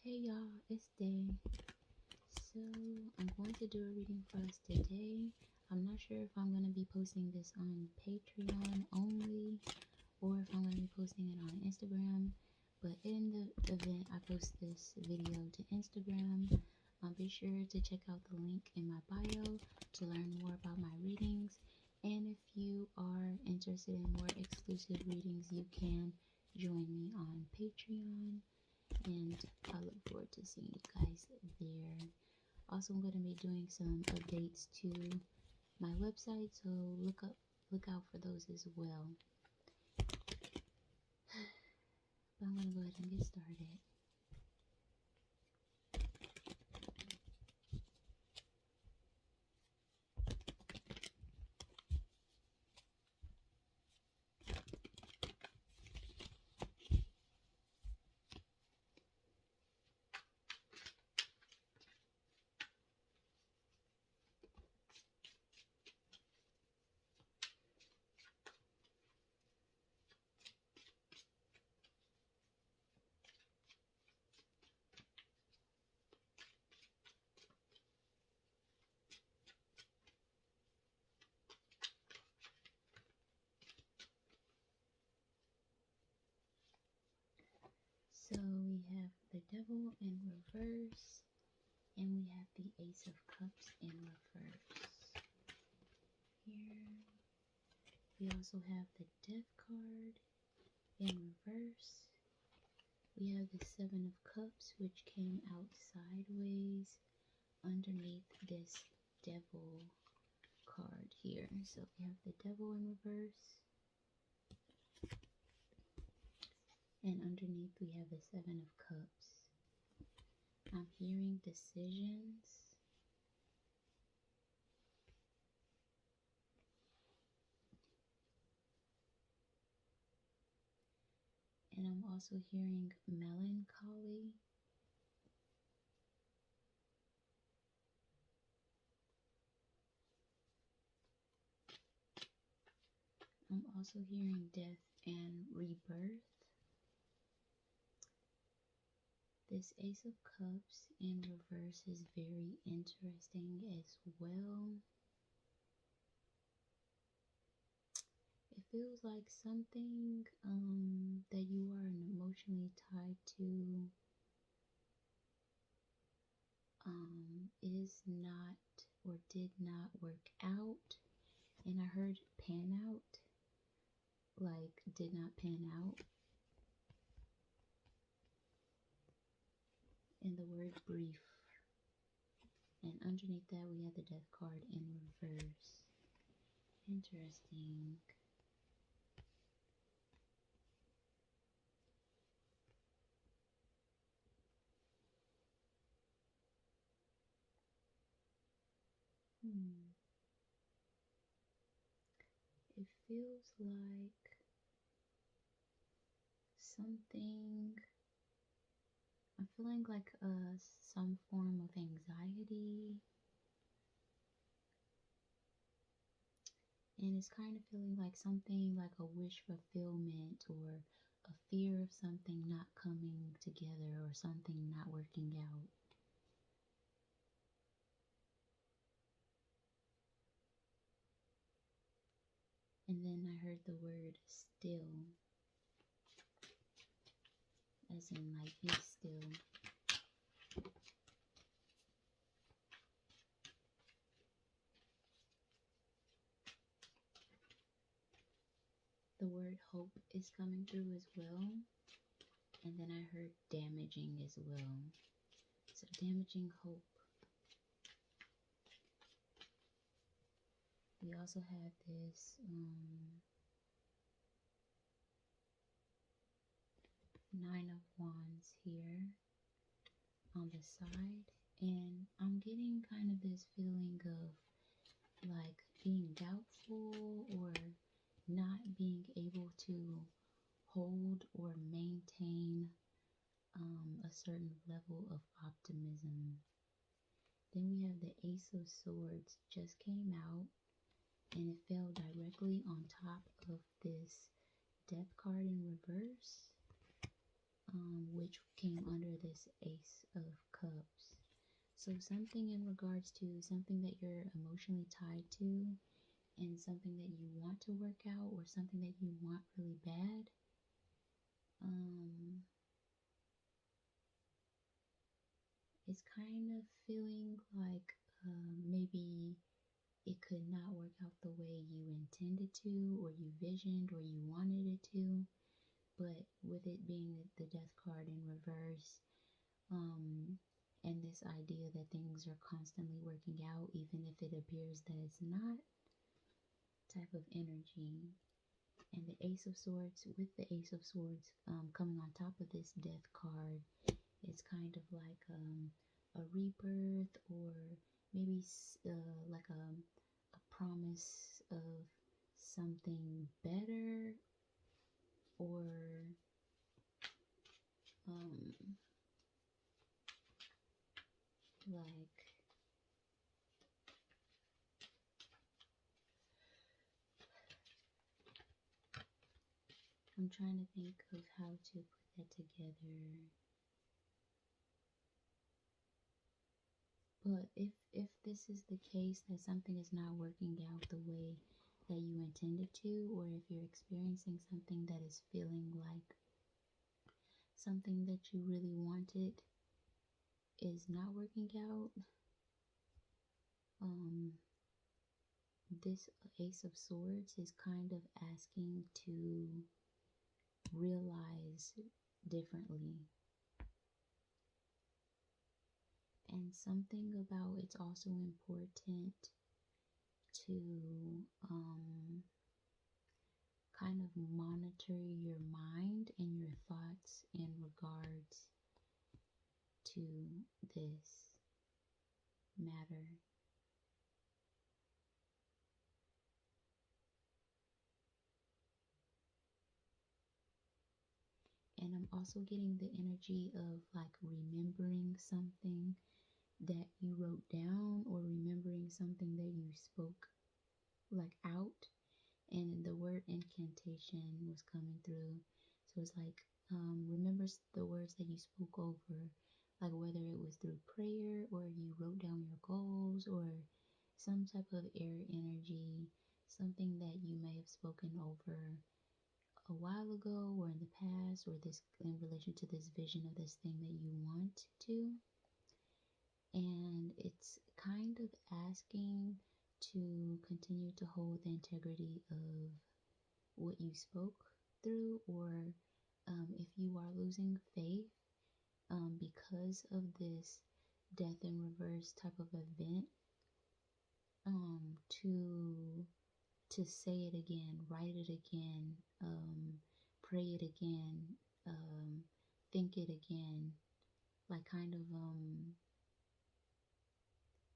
Hey y'all, it's Day. So I'm going to do a reading for us today. I'm not sure if I'm going to be posting this on Patreon only or if I'm going to be posting it on Instagram. But in the event I post this video to Instagram, be sure to check out the link in my bio to learn more about my readings. And if you are interested in more exclusive readings, you can join me on Patreon. And I look forward to seeing you guys there. Also, I'm going to be doing some updates to my website, so look out for those as well. But I'm going to go ahead and get started. So we have the Devil in reverse, and we have the Ace of Cups in reverse. Here, we also have the Death card in reverse. We have the Seven of Cups, which came out sideways underneath this Devil card here. So we have the Devil in reverse. And underneath we have the Seven of Cups. I'm hearing decisions. And I'm also hearing melancholy. I'm also hearing death and rebirth. This Ace of Cups in reverse is very interesting as well. It feels like something that you are emotionally tied to is not or did not work out. And I heard pan out, like did not pan out. And the word brief. And underneath that we have the Death card in reverse. Interesting. It feels like something, I'm feeling like some form of anxiety. And it's kind of feeling like something like a wish fulfillment or a fear of something not coming together or something not working out. And then I heard the word still, as in like be still. The word hope is coming through as well. And then I heard damaging as well. So damaging hope. We also have this Nine of Wands here on the side. And I'm getting kind of this feeling of like being doubtful or not being able to hold or maintain a certain level of optimism. Then we have the Ace of Swords just came out, and it fell directly on top of this Death card in reverse, which came under this Ace So something in regards to something that you're emotionally tied to and something that you want to work out or something that you want really bad. It's kind of feeling like maybe it could not work out the way you intended to, or you visioned, or you wanted it to. But with it being the death card in reverse, and this idea that things are constantly working out, even if it appears that it's not, type of energy. And the Ace of Swords, with the Ace of Swords coming on top of this death card, it's kind of like a rebirth, or maybe like a promise of something better, or like I'm trying to think of how to put that together. But if this is the case, that something is not working out the way that you intended to, or if you're experiencing something that is feeling like something that you really wanted is not working out, this Ace of Swords is kind of asking to realize differently. And something about it's also important to kind of monitor your mind and your thoughts in regards to this matter. And I'm also getting the energy of like remembering something that you wrote down, or remembering something that you spoke like out, and the word incantation was coming through. So it's like remember the words that you spoke over, like whether it was through prayer or you wrote down your goals, or some type of air energy, something that you may have spoken over a while ago or in the past, or this in relation to this vision of this thing that you want to. And it's kind of asking to continue to hold the integrity of what you spoke through, or if you are losing faith because of this death in reverse type of event, to say it again, write it again, pray it again, think it again, like kind of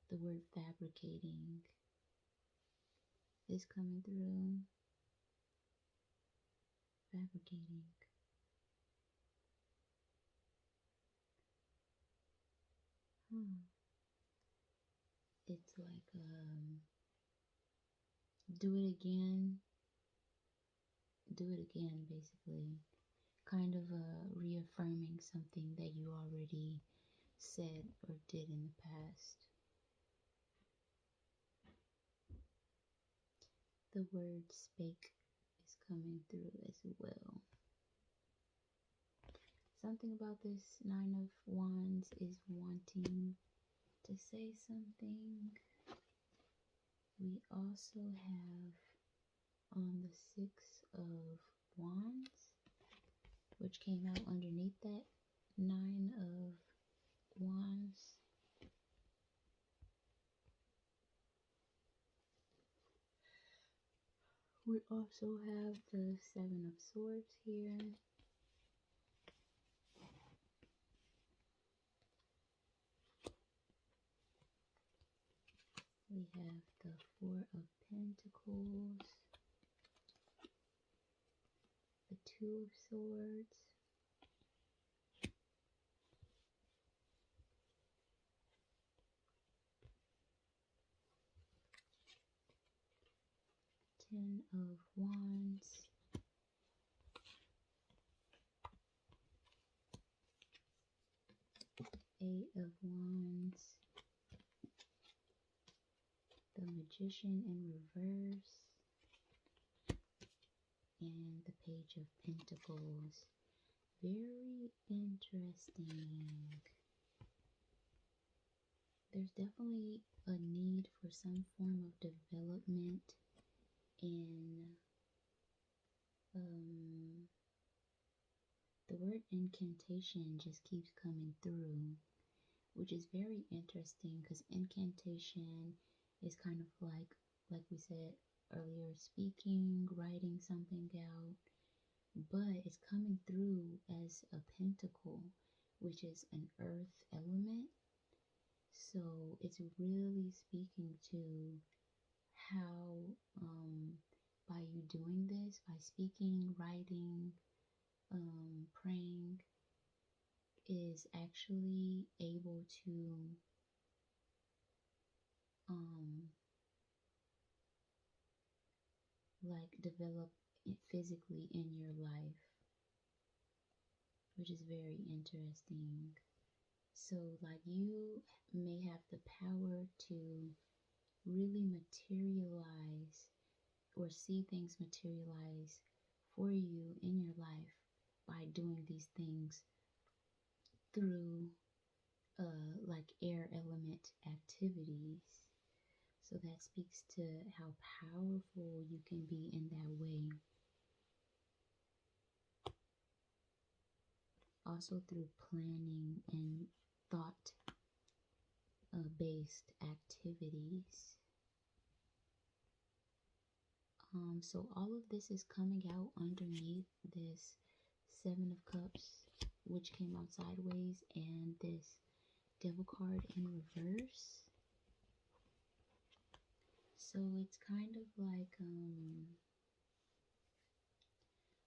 the word fabricating is coming through. Fabricating. It's like do it again, basically. Kind of reaffirming something that you already said or did in the past. The word spake is coming through as well. Something about this Nine of Wands is wanting to say something. We also have the Six of Wands, which came out underneath that Nine of Wands. We also have the Seven of Swords here. We have the Four of Pentacles, the Two of Swords, Ten of Wands, Eight of Wands, the Magician in reverse, and the Page of Pentacles. Very interesting. There's definitely a need for some form of development in the word incantation just keeps coming through, which is very interesting because incantation is kind of like we said earlier, speaking, writing something out, but it's coming through as a pentacle, which is an earth element. So it's really speaking to how by you doing this, by speaking, writing, praying, is actually able to like develop it physically in your life, which is very interesting. So like you may have the power to really materialize or see things materialize for you in your life by doing these things through like air element activities. So that speaks to how powerful you can be in that way. Also through planning and thought based activities. So all of this is coming out underneath this Seven of Cups, which came out sideways, and this Devil card in reverse. So it's kind of like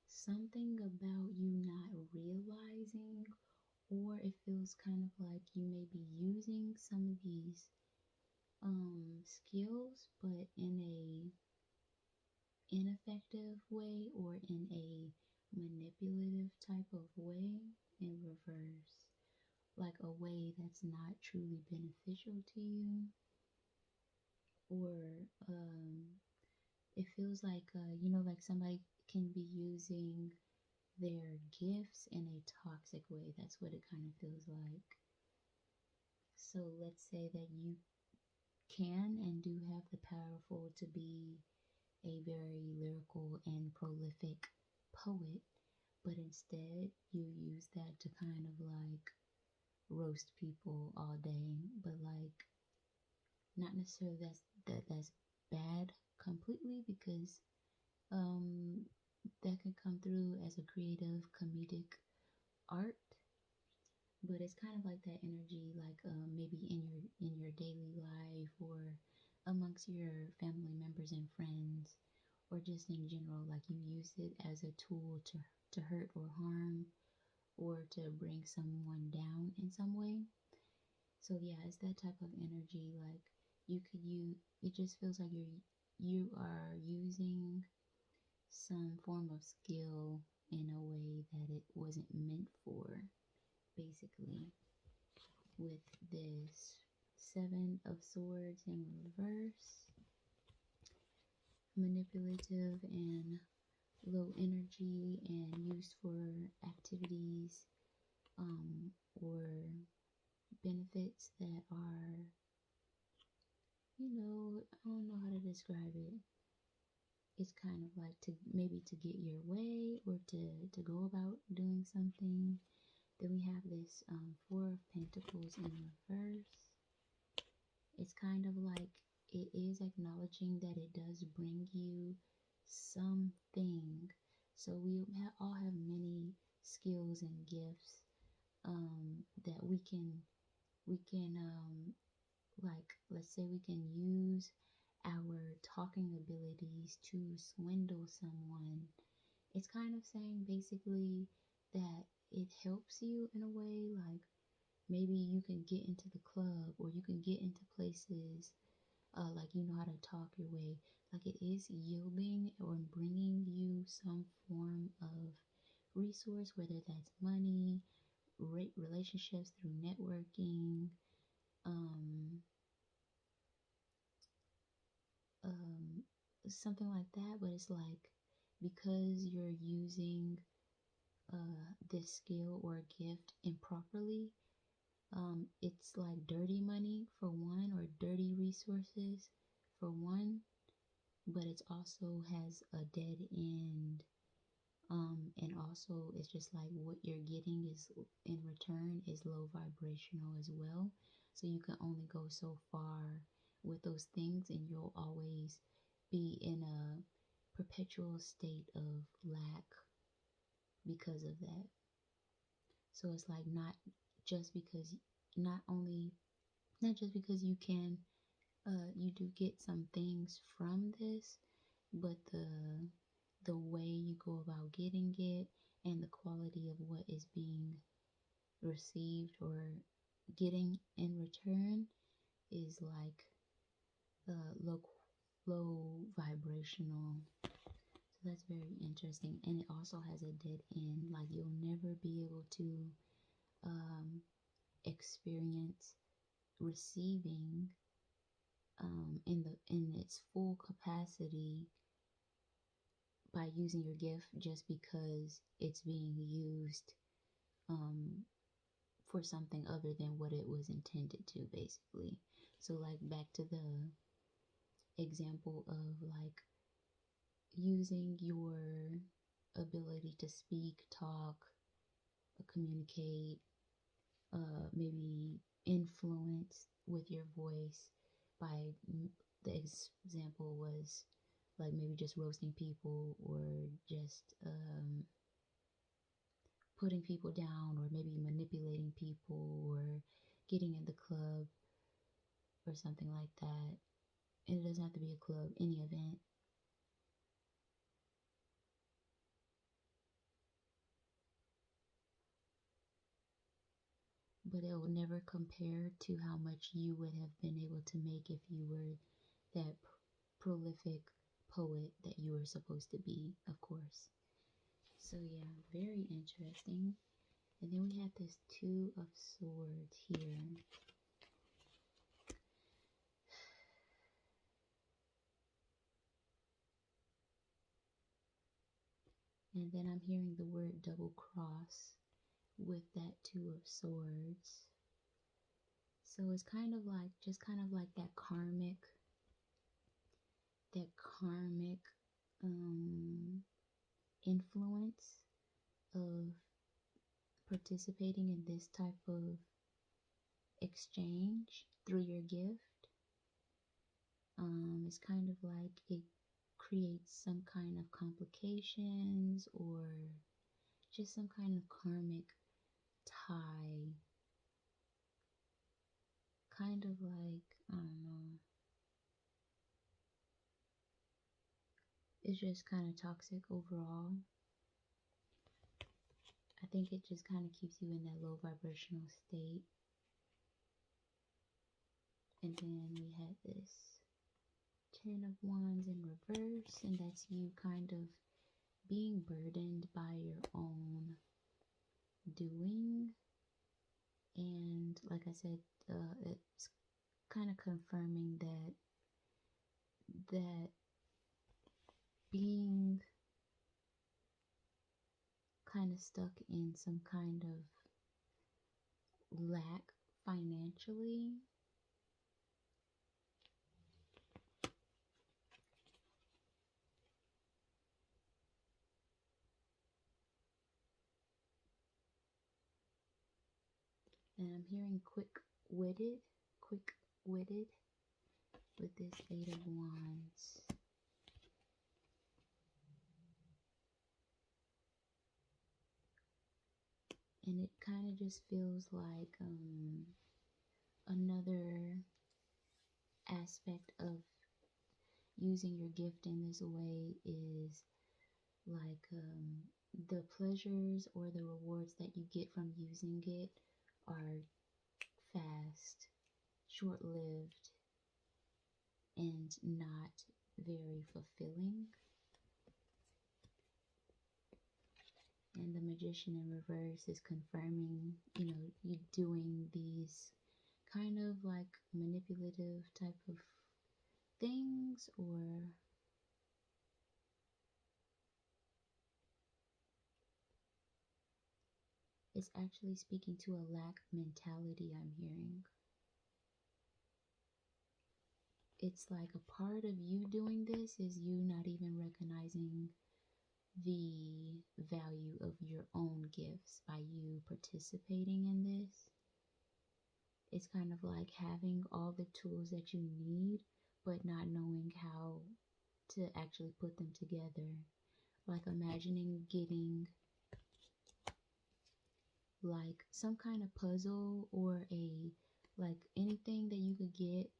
something about you not realizing, or it feels kind of like you may be using some of these skills, but in a ineffective way or in a manipulative type of way in reverse, like a way that's not truly beneficial to you, or it feels like like somebody can be using their gifts in a toxic way. That's what it kind of feels like. So let's say that you can and do have the powerful to be a very lyrical and prolific poet, but instead you use that to kind of like roast people all day, but like not necessarily that's bad completely, because that can come through as a creative comedic art, but it's kind of like that energy, like maybe in your daily life or amongst your family members and friends, or just in general, like you use it as a tool to hurt or harm or to bring someone down in some way. So yeah, it's that type of energy. Like it just feels like you are using some form of skill in a way that it wasn't meant for, basically, with this Seven of Swords in reverse, manipulative and low energy and used for activities or benefits that are, I don't know how to describe it. It's kind of like to maybe to get your way or to go about doing something. Then we have this Four of Pentacles in reverse. It's kind of like it is acknowledging that it does bring you something. So we all have many skills and gifts that we can like, let's say we can use our talking abilities to swindle someone. It's kind of saying basically that it helps you in a way, like maybe you can get into the club or you can get into places like you know how to talk your way. Like it is yielding or bringing you some form of resource, whether that's money, relationships through networking, um, something like that. But it's like, because you're using this skill or gift improperly, it's like dirty money for one, or dirty resources for one, but it also has a dead end. And also it's just like what you're getting is in return is low vibrational as well. So you can only go so far with those things, and you'll always be in a perpetual state of lack because of that. So it's like just because not only not just because you do get some things from this, but the way you go about getting it and the quality of what is being received or getting in return is like low vibrational. So that's very interesting, and it also has a dead end. Like, you'll never be able to experience receiving in its full capacity by using your gift, just because it's being used for something other than what it was intended to, basically. So like, back to the example of like using your ability to speak, talk, communicate, maybe influence with your voice by, the example was like maybe just roasting people, or just putting people down, or maybe manipulating people, or getting in the club or something like that. And it doesn't have to be a club, any event. But it will never compare to how much you would have been able to make if you were that prolific poet that you were supposed to be, of course. So yeah, very interesting. And then we have this Two of Swords here. And then I'm hearing the word double cross with that Two of Swords. So it's kind of like, just kind of like that karmic influence of participating in this type of exchange through your gift. It's kind of like it creates some kind of complications, or just some kind of karmic tie. Kind of like, I don't know. It's just kind of toxic overall. I think it just kind of keeps you in that low vibrational state. And then we had this Ten of Wands in reverse, and that's you kind of being burdened by your own doing. And like I said, it's kind of confirming that being kind of stuck in some kind of lack financially, and I'm hearing quick-witted with this Eight of Wands. And it kind of just feels like another aspect of using your gift in this way is like the pleasures or the rewards that you get from using it are fast, short-lived, and not very fulfilling. And the Magician in reverse is confirming, you doing these kind of like manipulative type of things, or it's actually speaking to a lack mentality I'm hearing. It's like a part of you doing this is you not even recognizing the value of your own gifts by you participating in this. It's kind of like having all the tools that you need, but not knowing how to actually put them together. Like imagining getting like some kind of puzzle or like anything that you could get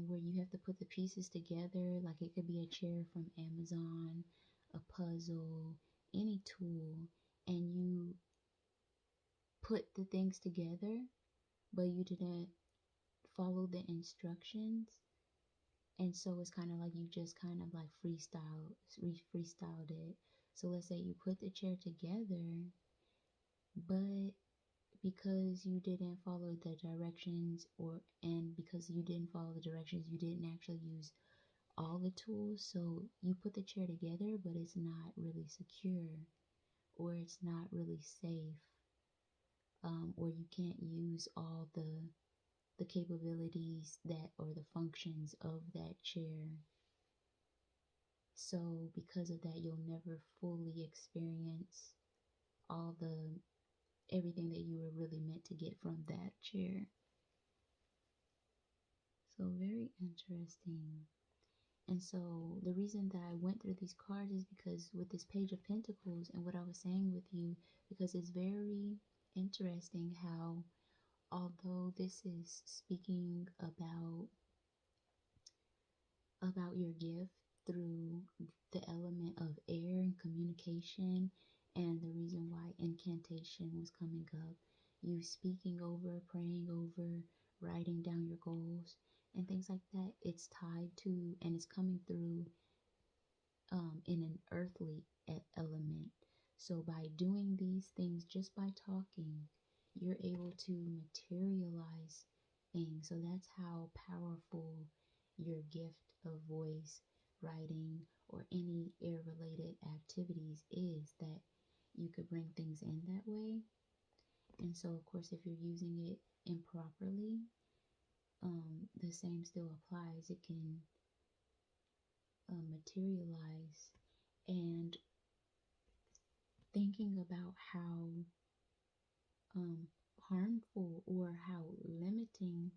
where you have to put the pieces together. Like it could be a chair from Amazon, a puzzle, any tool, and you put the things together, but you didn't follow the instructions. And so it's kind of like you just kind of like freestyled it. So let's say you put the chair together, but because you didn't follow the directions, and because you didn't follow the directions, you didn't actually use all the tools. So you put the chair together, but it's not really secure, or it's not really safe, or you can't use all the capabilities that or the functions of that chair. So because of that, you'll never fully experience all the everything that you were really meant to get from that chair. So very interesting. And so the reason that I went through these cards is because with this Page of Pentacles and what I was saying with you, because it's very interesting how, although this is speaking about your gift through the element of air and communication, and the reason why incantation was coming up, you speaking over, praying over, writing down your goals and things like that, it's tied to and it's coming through in an earthly element. So by doing these things, just by talking, you're able to materialize things. So that's how powerful your gift of voice, writing, or any air related activities is, that you could bring things in that way. And so of course, if you're using it improperly, the same still applies. It can materialize. And thinking about how harmful or how limiting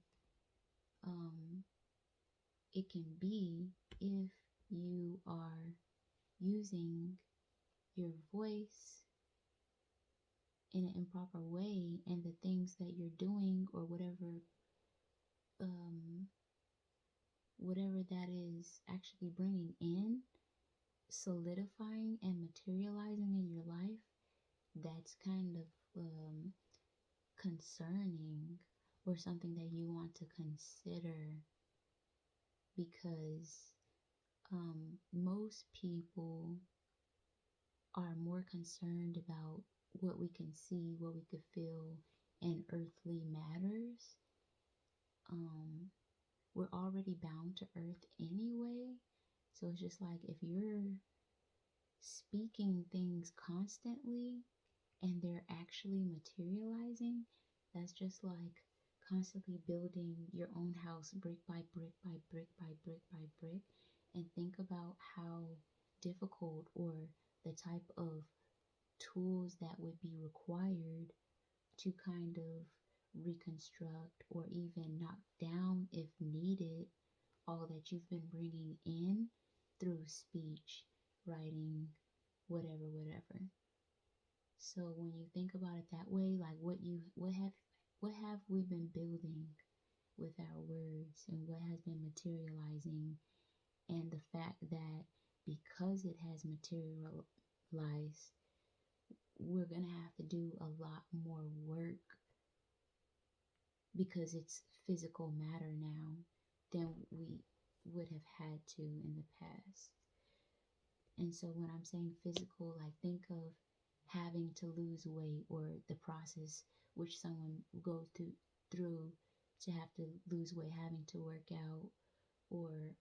it can be if you are using your voice in an improper way, and the things that you're doing or whatever that is actually bringing in, solidifying and materializing in your life, that's kind of concerning, or something that you want to consider, because most people are more concerned about what we can see, what we could feel, and earthly matters. We're already bound to earth anyway. So it's just like if you're speaking things constantly and they're actually materializing, that's just like constantly building your own house brick by brick by brick by brick by brick. And think about how difficult, or the type of tools that would be required to kind of reconstruct or even knock down, if needed, all that you've been bringing in through speech, writing, whatever. So when you think about it that way, like what have we been building with our words, and what has been materializing, and the fact that because it has materialized, we're gonna have to do a lot more work, because it's physical matter now, than we would have had to in the past. And so when I'm saying physical, like think of having to lose weight, or the process which someone goes through to have to lose weight, having to work out, or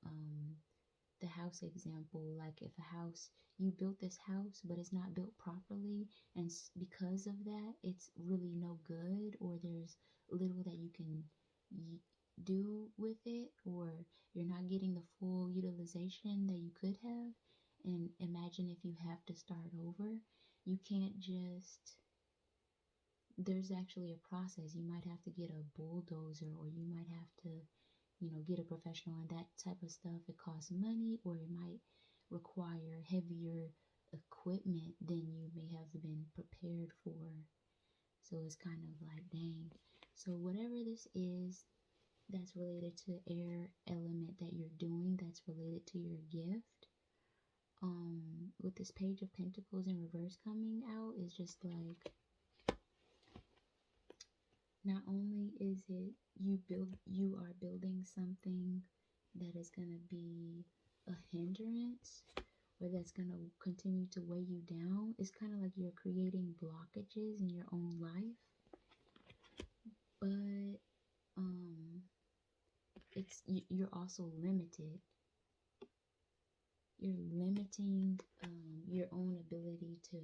the house example, like if a house, you built this house but it's not built properly, and because of that it's really no good, or there's little that you can do with it, or you're not getting the full utilization that you could have. And imagine if you have to start over, you can't just, there's actually a process. You might have to get a bulldozer, or you might have to, get a professional, and that type of stuff. It costs money, or it might require heavier equipment than you may have been prepared for. So it's kind of like, dang. So whatever this is that's related to air element that you're doing, that's related to your gift, with this Page of Pentacles in reverse coming out, is just like, not only is it you are building something that is going to be a hindrance, or that's going to continue to weigh you down. It's kind of like you're creating blockages in your own life, but you're also limited. You're limiting your own ability to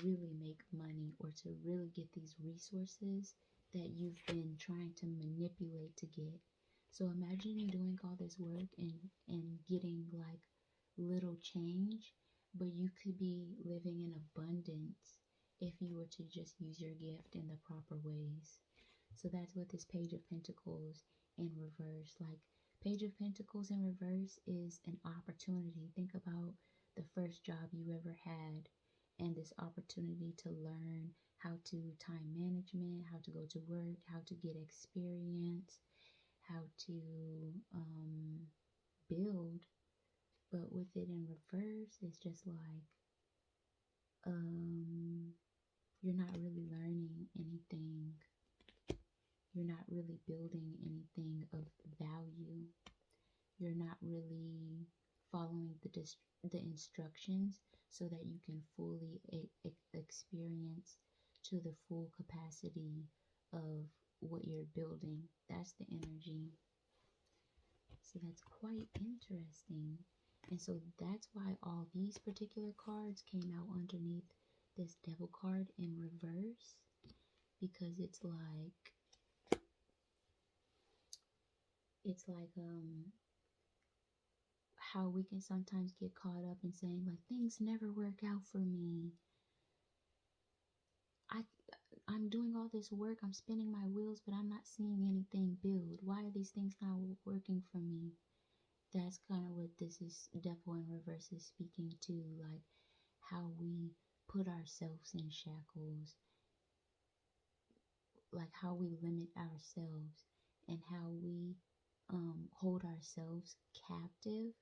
really make money, or to really get these resources that you've been trying to manipulate to get. So imagine doing all this work and getting like little change, but you could be living in abundance if you were to just use your gift in the proper ways. So that's what this Page of Pentacles in reverse, like, Page of Pentacles in reverse is an opportunity. Think about the first job you ever had, and this opportunity to learn how to time management, how to go to work, how to get experience, how to build. But with it in reverse, it's just like, you're not really learning anything. You're not really building anything of value. You're not really following the instructions so that you can fully experience to the full capacity of what you're building. That's the energy. So that's quite interesting. And so that's why all these particular cards came out underneath this Devil card in reverse, because it's like how we can sometimes get caught up in saying like, things never work out for me. I'm doing all this work, I'm spinning my wheels, but I'm not seeing anything build. Why are these things not working for me? That's kind of what this is, Devil in reverse is speaking to, like how we put ourselves in shackles, like how we limit ourselves, and how we hold ourselves captive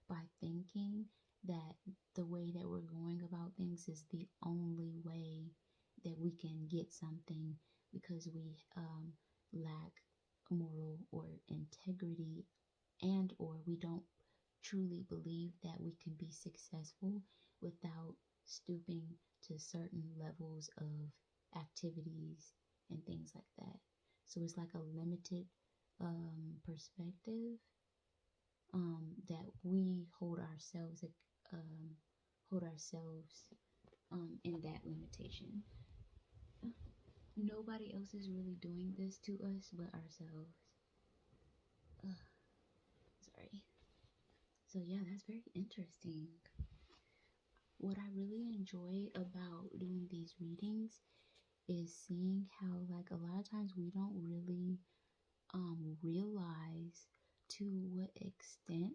by thinking that the way that we're going about things is the only way that we can get something, because we lack moral or integrity, and or we don't truly believe that we can be successful without stooping to certain levels of activities and things like that. So it's like a limited perspective that we hold ourselves in that limitation. Nobody else is really doing this to us but ourselves. Sorry. So yeah, that's very interesting. What I really enjoy about doing these readings is seeing how, like, a lot of times we don't really realize to what extent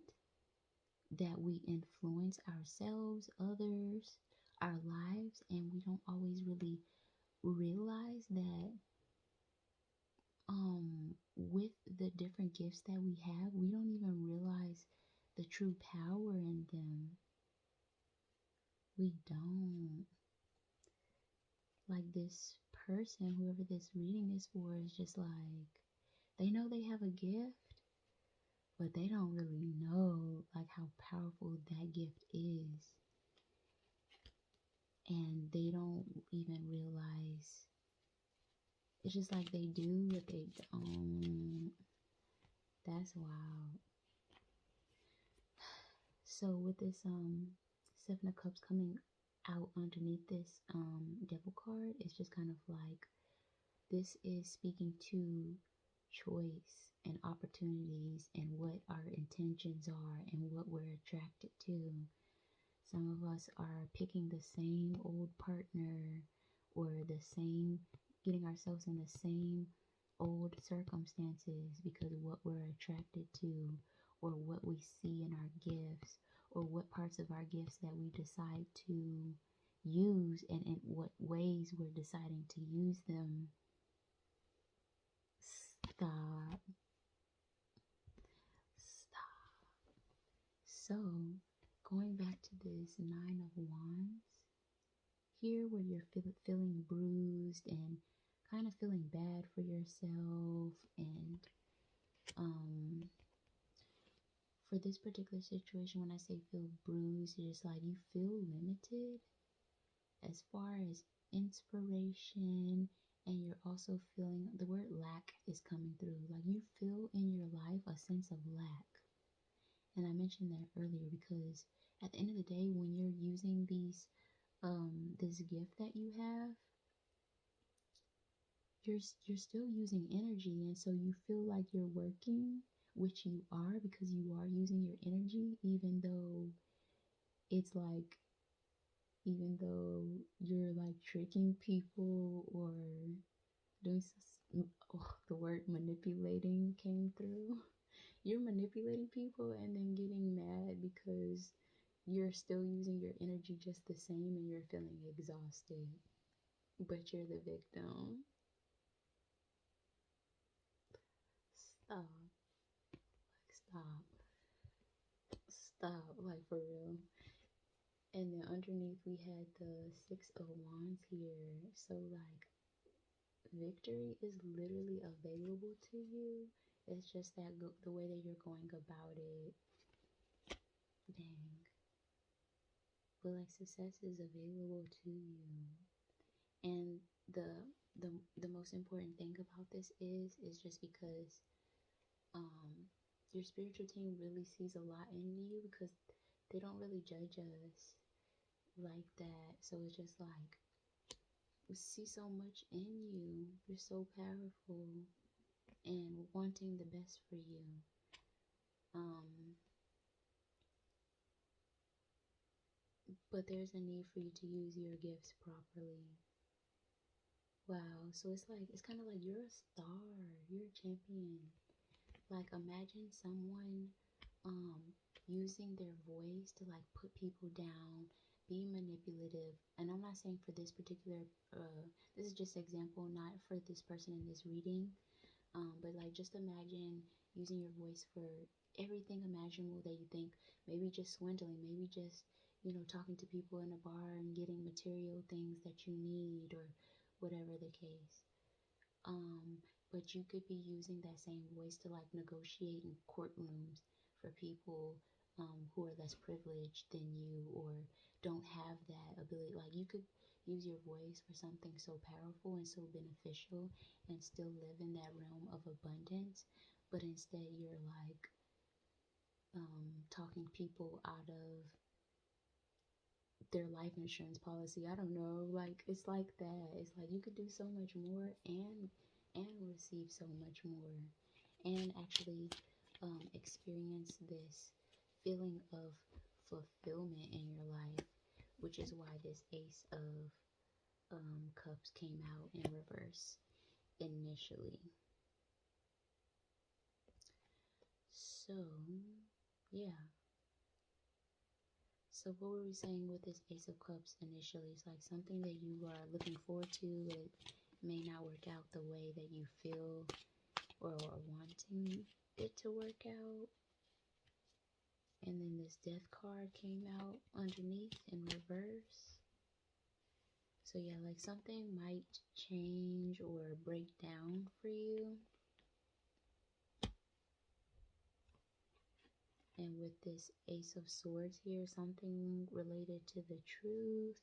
that we influence ourselves, others, our lives, and we don't always really realize that with the different gifts that we have, we don't even realize the true power in them. We don't. Like, this person, whoever this reading is for, is just like, they know they have a gift, but they don't really know like how powerful that gift is. And they don't even realize. It's just like they do, but they don't. That's wild. So with this Seven of Cups coming out underneath this Devil card, it's just kind of like this is speaking to choice and opportunities and what our intentions are and what we're attracted to. Some of us are picking the same old partner or getting ourselves in the same old circumstances because of what we're attracted to or what we see in our gifts or what parts of our gifts that we decide to use and in what ways we're deciding to use them. Stop. So, going back to this Nine of Wands, here where you're feeling bruised and kind of feeling bad for yourself, and for this particular situation, when I say feel bruised, it's like you feel limited as far as inspiration, and you're also feeling, the word lack is coming through, like you feel in your life a sense of lack. And I mentioned that earlier because at the end of the day, when you're using these this gift that you have, you're still using energy, and so you feel like you're working, which you are because you are using your energy, even though you're like tricking people or doing the word manipulating came through. You're manipulating people and then getting mad because you're still using your energy just the same and you're feeling exhausted, but you're the victim. Stop. Stop, like for real. And then underneath we had the Six of Wands here. So like victory is literally available to you. It's just that the way that you're going about it. Dang. But like success is available to you. And the most important thing about this is just because your spiritual team really sees a lot in you because they don't really judge us like that. So it's just like we see so much in you. You're so powerful and wanting the best for you. But there's a need for you to use your gifts properly. Wow, so it's kind of like you're a star, you're a champion. Like imagine someone using their voice to like put people down, be manipulative. And I'm not saying for this particular this is just example, not for this person in this reading. But like just imagine using your voice for everything imaginable that you think, maybe just swindling, maybe just, you know, talking to people in a bar and getting material things that you need or whatever the case. But you could be using that same voice to like negotiate in courtrooms for people who are less privileged than you or don't have that ability. Like you could use your voice for something so powerful and so beneficial and still live in that realm of abundance, but instead you're like talking people out of their life insurance policy. I don't know, like it's like that. It's like you could do so much more and receive so much more and actually experience this feeling of fulfillment in your life, which is why this Ace of Cups came out in reverse initially. So yeah, so what were we saying with this Ace of Cups initially? It's like something that you are looking forward to, but it may not work out the way that you feel or are wanting it to work out. And then this Death card came out underneath in reverse. So yeah, like something might change or break down for you. And with this Ace of Swords here, something related to the truth.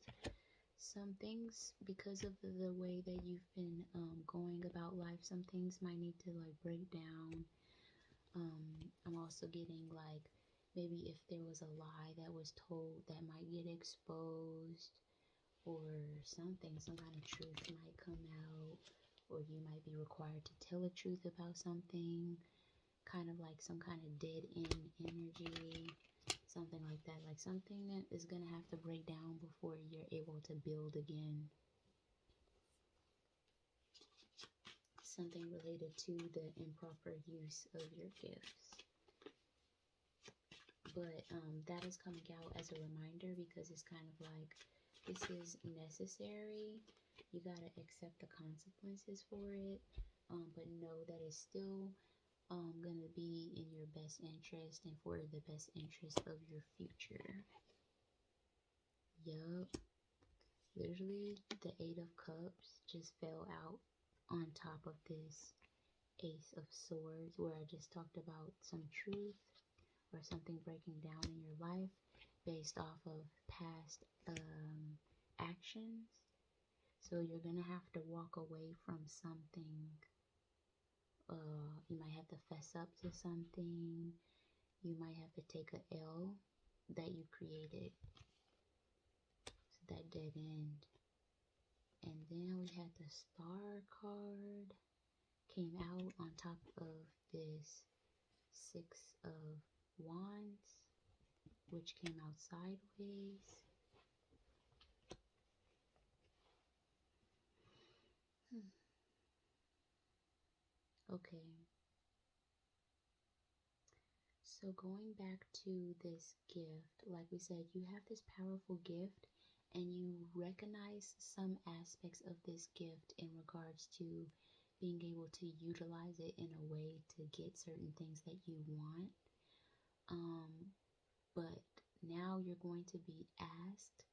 Some things, because of the way that you've been going about life, some things might need to like break down. I'm also getting like maybe if there was a lie that was told that might get exposed, or something, some kind of truth might come out, or you might be required to tell a truth about something, kind of like some kind of dead end energy, something like that, like something that is going to have to break down before you're able to build again. Something related to the improper use of your gifts. But that is coming out as a reminder, because it's kind of like, this is necessary. You got to accept the consequences for it, but know that it's still going to be in your best interest and for the best interest of your future. Yup. Literally, the 8 of Cups just fell out on top of this Ace of Swords, where I just talked about some truth or something breaking down in your life based off of past actions. So you're going to have to walk away from something. You might have to fess up to something. You might have to take a L that you created. So that dead end. And then we had the Star card came out on top of this 6 of Wands, which came out sideways. Okay. So going back to this gift, like we said, you have this powerful gift and you recognize some aspects of this gift in regards to being able to utilize it in a way to get certain things that you want. But now you're going to be asked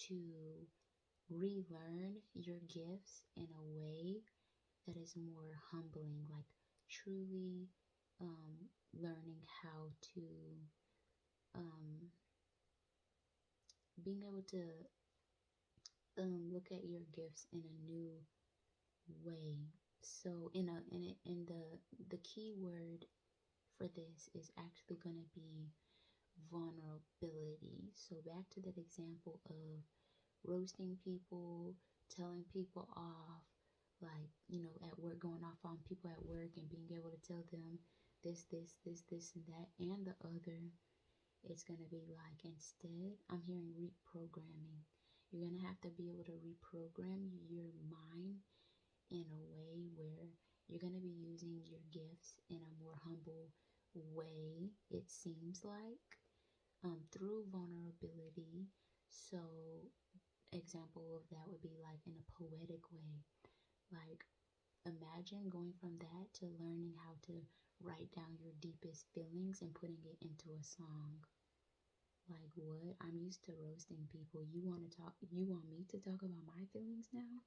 to relearn your gifts in a way that is more humbling, like truly learning how to being able to look at your gifts in a new way. So in the key word for this is actually going to be vulnerability. So back to that example of roasting people, telling people off, like, you know, at work, going off on people at work and being able to tell them this, and that, and the other. It's going to be like, instead, I'm hearing reprogramming. You're going to have to be able to reprogram your mind in a way where you're going to be using your gifts in a more humble way, it seems like, through vulnerability. So example of that would be like in a poetic way. Like, imagine going from that to learning how to write down your deepest feelings and putting it into a song. Like, what? I'm used to roasting people. You want me to talk about my feelings now?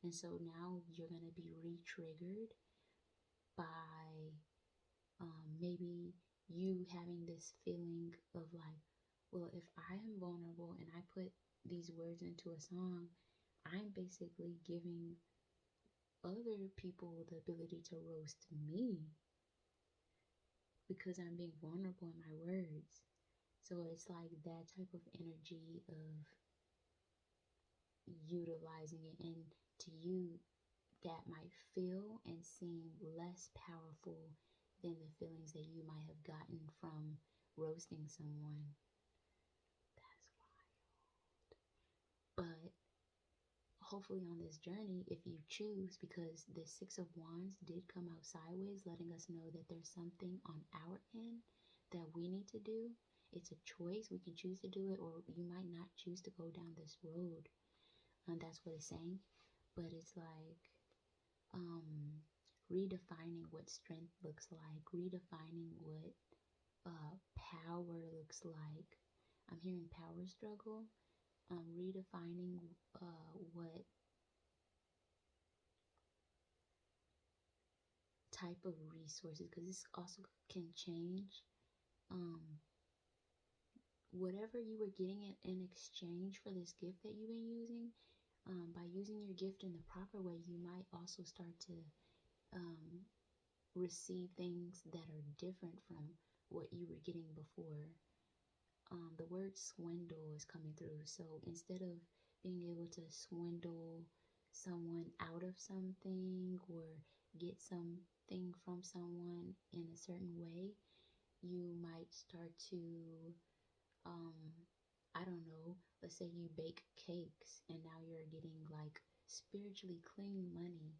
And so now you're going to be re-triggered by maybe you having this feeling of like, well, if I am vulnerable and I put these words into a song, I'm basically giving other people the ability to roast me because I'm being vulnerable in my words. So it's like that type of energy of utilizing it, and to you that might feel and seem less powerful than the feelings that you might have gotten from roasting someone. That's wild. But hopefully on this journey, if you choose, because the 6 of Wands did come out sideways, letting us know that there's something on our end that we need to do. It's a choice. We can choose to do it, or you might not choose to go down this road. And that's what it's saying. But it's like redefining what strength looks like, redefining what power looks like. I'm hearing power struggle. Redefining what type of resources, because this also can change. Whatever you were getting in exchange for this gift that you've been using, by using your gift in the proper way, you might also start to receive things that are different from what you were getting before. The word swindle is coming through. So instead of being able to swindle someone out of something or get something from someone in a certain way, you might start to, I don't know, let's say you bake cakes and now you're getting like spiritually clean money.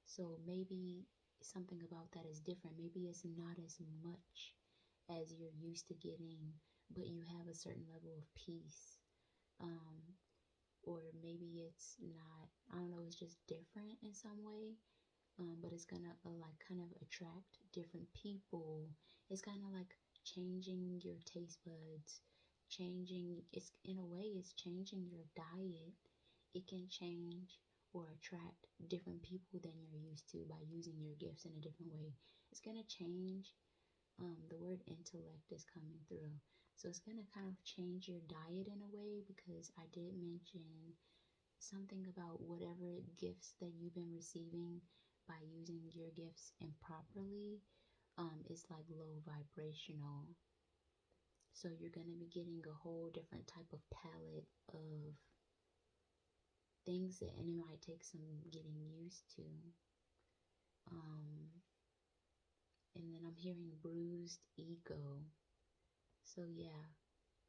So maybe something about that is different. Maybe it's not as much as you're used to getting, but you have a certain level of peace. Or maybe it's not, I don't know, it's just different in some way. But it's gonna like kind of attract different people. It's kind of like changing your taste buds, changing, it's in a way it's changing your diet. It can change or attract different people than you're used to by using your gifts in a different way. It's gonna change. The word intellect is coming through, so it's gonna kind of change your diet in a way, because I did mention something about whatever gifts that you've been receiving by using your gifts improperly is like low vibrational. So you're going to be getting a whole different type of palette of things that, and it might take some getting used to. And then I'm hearing bruised ego. So yeah,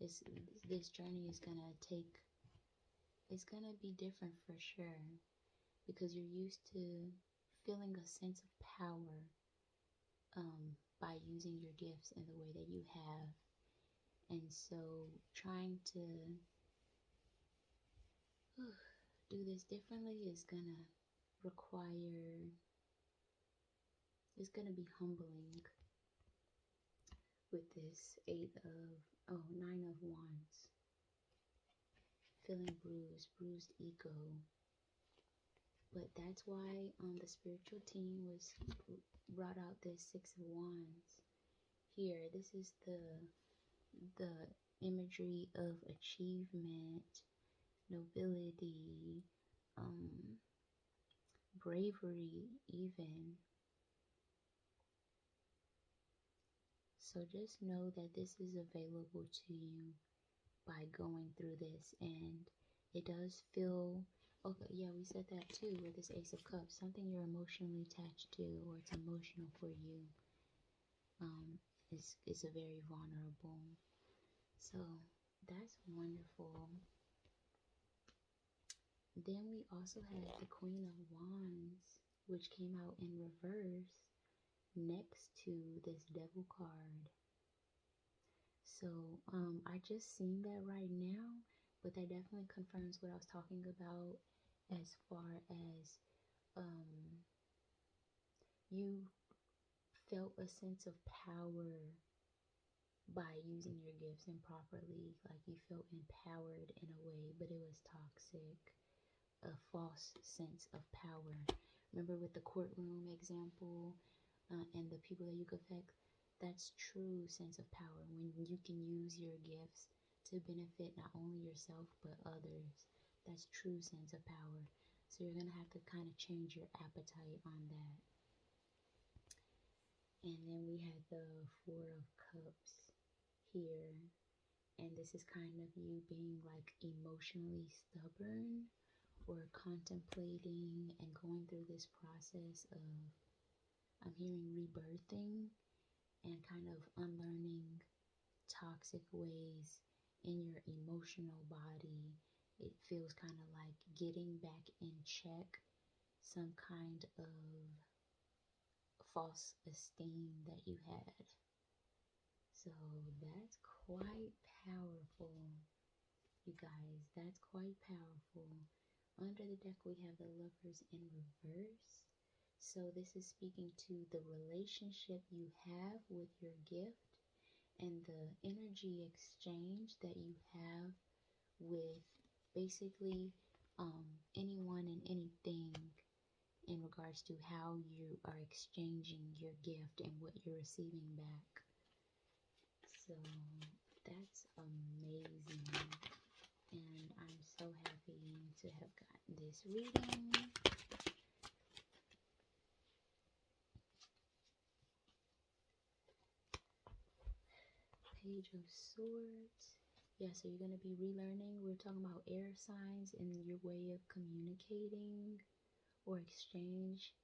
this journey is going to take, it's going to be different for sure, because you're used to feeling a sense of power by using your gifts in the way that you have. And so trying to do this differently is gonna require, it's gonna be humbling with this 9 of Wands. Feeling bruised ego. But that's why the spiritual team was brought out this 6 of Wands here. This is the imagery of achievement, nobility, bravery even. So just know that this is available to you by going through this, and it does feel, okay, yeah, we said that too with this Ace of Cups, something you're emotionally attached to, or it's emotional for you. Is a very vulnerable. So that's wonderful. Then we also had the Queen of Wands, which came out in reverse next to this Devil card. So I just seen that right now, but that definitely confirms what I was talking about as far as you felt a sense of power by using your gifts improperly. Like you felt empowered in a way, but it was toxic, a false sense of power. Remember with the courtroom example and the people that you could affect? That's true sense of power, when you can use your gifts to benefit not only yourself but others. That's true sense of power. So you're going to have to kind of change your appetite on that. And then we had the 4 of Cups here, and this is kind of you being like emotionally stubborn or contemplating and going through this process of, I'm hearing rebirthing and kind of unlearning toxic ways in your emotional body. It feels kind of like getting back in check some kind of false esteem that you had. So that's quite powerful, you guys. That's quite powerful. Under the deck we have the Lovers in reverse. So this is speaking to the relationship you have with your gift and the energy exchange that you have with basically anyone and anything in regards to how you are exchanging your gift and what you're receiving back. So that's amazing, and I'm so happy to have gotten this reading. Page of Swords. Yeah, so you're going to be relearning. We're talking about air signs and your way of communicating or exchange.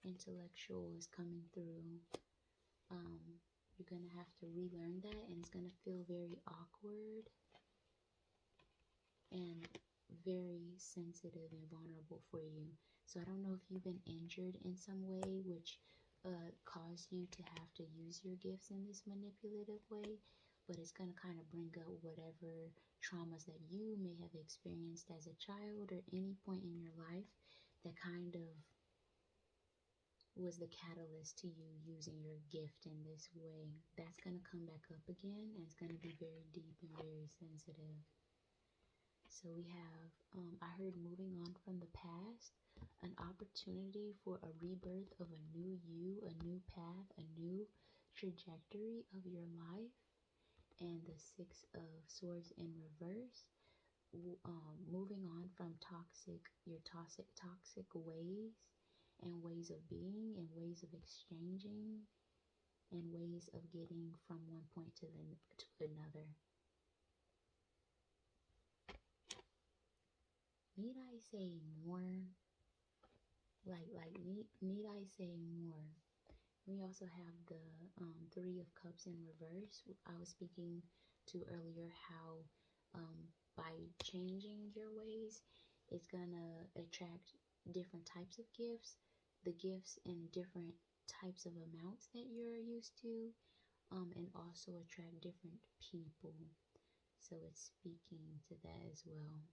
Intellectual is coming through. You're going to have to relearn that, and it's going to feel very awkward and very sensitive and vulnerable for you. So I don't know if you've been injured in some way, which caused you to have to use your gifts in this manipulative way, but it's going to kind of bring up whatever traumas that you may have experienced as a child or any point in your life that kind of was the catalyst to you using your gift in this way. That's going to come back up again, and it's going to be very deep and very sensitive. So we have, I heard moving on from the past, an opportunity for a rebirth of a new you, a new path, a new trajectory of your life, and the Six of Swords in reverse. Moving on from your toxic ways and ways of being and ways of exchanging and ways of getting from one point to another. Need I say more? Need I say more? We also have the Three of Cups in reverse. I was speaking to earlier how by changing your ways, it's gonna attract different types of gifts, the gifts in different types of amounts that you're used to, and also attract different people. So it's speaking to that as well.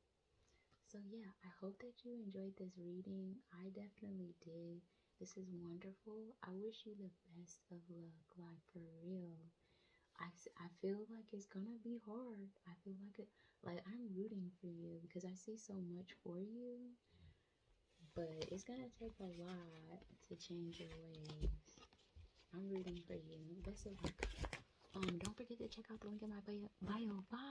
So yeah, I hope that you enjoyed this reading. I definitely did. This is wonderful. I wish you the best of luck, like for real. I feel like it's gonna be hard. I feel like I'm rooting for you because I see so much for you. But it's gonna take a lot to change your ways. I'm rooting for you. Best of luck. Don't forget to check out the link in my bio. Bye.